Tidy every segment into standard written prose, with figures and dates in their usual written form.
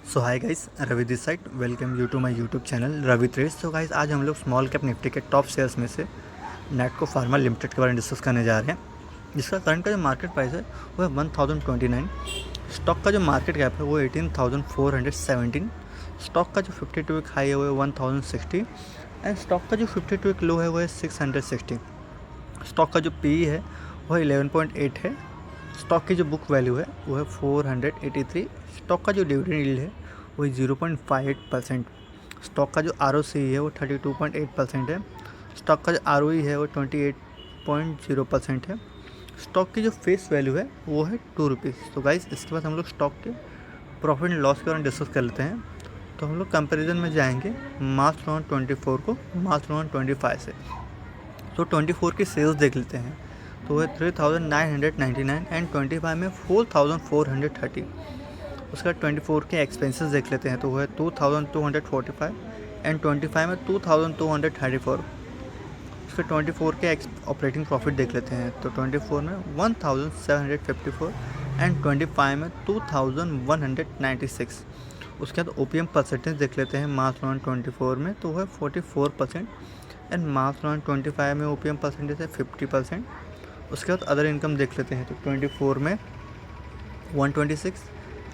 So hi guys, Ravi this side. Welcome you to my YouTube channel Ravi trades. So guys, आज हम लोग small cap Nifty के top shares में से नैटको फार्मा लिमिटेड के बारे में डिस्कस करने जा रहे हैं, जिसका करंट का जो मार्केट प्राइस है वो है 1029। स्टॉक का जो मार्केट कैप है वो 18,417। स्टॉक का जो 52 वीक हाई है वो है 1060 एंड स्टॉक का जो 52 वीक लो है वो है 660। स्टॉक का जो पी है वो 11.8 है। स्टॉक की जो बुक वैल्यू है वो है 483। स्टॉक का जो डिविडेंड यील्ड है वो 0.58%। स्टॉक का जो आर है वो 32.8% है। स्टॉक का जो आर है वो 28.0% है। स्टॉक की जो फेस वैल्यू है वो है ₹2। तो गाइस, इसके बाद हम लोग स्टॉक के प्रॉफिट एंड लॉस के बारे में डिस्कस कर लेते हैं। तो हम लोग कंपेरिजन में जाएंगे मार्च 2024 को मार्च 2025 से। तो 24 की सेल्स देख लेते हैं, तो वह 3,999 एंड 25 में 4,430। उसका 24 के एक्सपेंसेस देख लेते हैं, तो वह 2,245 एंड 25 में 2,234। उसके 24 के ऑपरेटिंग प्रॉफिट देख लेते हैं, तो 24 में 1,754 एंड 25 में 2,196। उसके बाद ओपीएम परसेंटेज देख लेते हैं मार्च 2024 में, तो वह 44% एंड मार्च 2025 में ओपीएम परसेंटेज है 50%। उसके बाद अदर इनकम देख लेते हैं, तो 24 में 126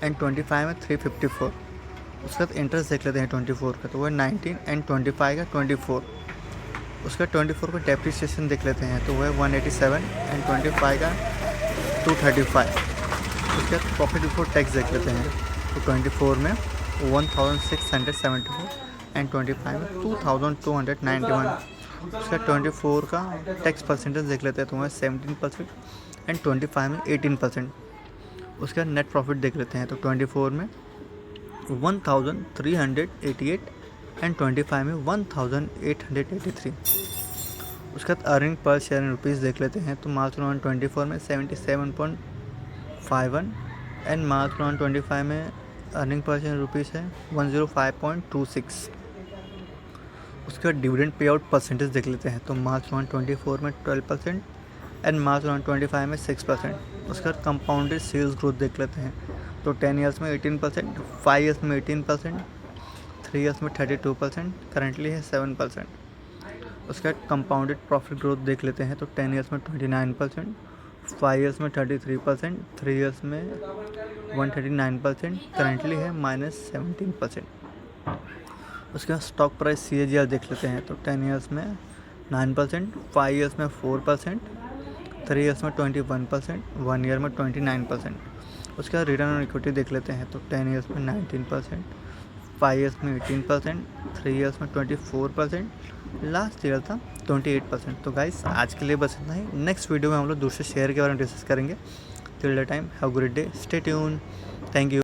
एंड 25 में 354। उसके बाद इंटरेस्ट देख लेते हैं 24 का, तो वह 19 एंड 25 का 24। उसका 24 का डेप्रिसिएशन देख लेते हैं, तो वह 187 एंड 25 का 235। उसके बाद प्रॉफिट बिफोर टैक्स देख लेते हैं, तो 24 में 1,674 एंड 25 में 2,291। उसका 24 का टैक्स परसेंटेज देख लेते हैं, तो वह 17% एंड 25 में 18%। उसका नेट प्रॉफिट देख लेते हैं, तो 24 में 1,388 एंड 25 में 1,883। उसके बाद earning per share in rupees देख लेते हैं, तो मार्च 2024 में 77.51 एंड मार्च 2025 में अर्निंग पर शेयर रुपीज़ है 105.26। उसके बाद डिविडेंड पे आउट परसेंटेज देख लेते हैं, तो मार्च 2024 में 12% एंड मार्च 2025 में 6%। उसके बाद कंपाउंडेड सेल्स ग्रोथ देख लेते हैं, तो 10 ईयर्स में 18%, 5 ईयर्स में 18%, 3 ईयर्स में 32%, करंटली है 7%। उसके बाद कंपाउंडेड प्रॉफिट ग्रोथ देख लेते हैं, तो 10 ईयर्स में 29%, 5 ईयर्स में 33%, 3 ईयर्स में 139%, करंटली है -17%। उसके बाद स्टॉक प्राइस CAGR देख लेते हैं, तो 10 ईयर्स में 9%, 5 ईयर्स में 4%, 3 ईयर्स में 21%, 1 ईयर में 29%। उसके बाद रिटर्न ऑन इक्विटी देख लेते हैं, तो 10 ईयर्स में 19%, 5 ईयर्स में 18%, 3 ईयर्स में 24%, लास्ट ईयर था 28%। तो गाइस, आज के लिए बस इतना ही। नेक्स्ट वीडियो में हम लोग दूसरे शेयर के बारे में डिस्कस करेंगे। Till the time, have a great day, stay tune, thank you.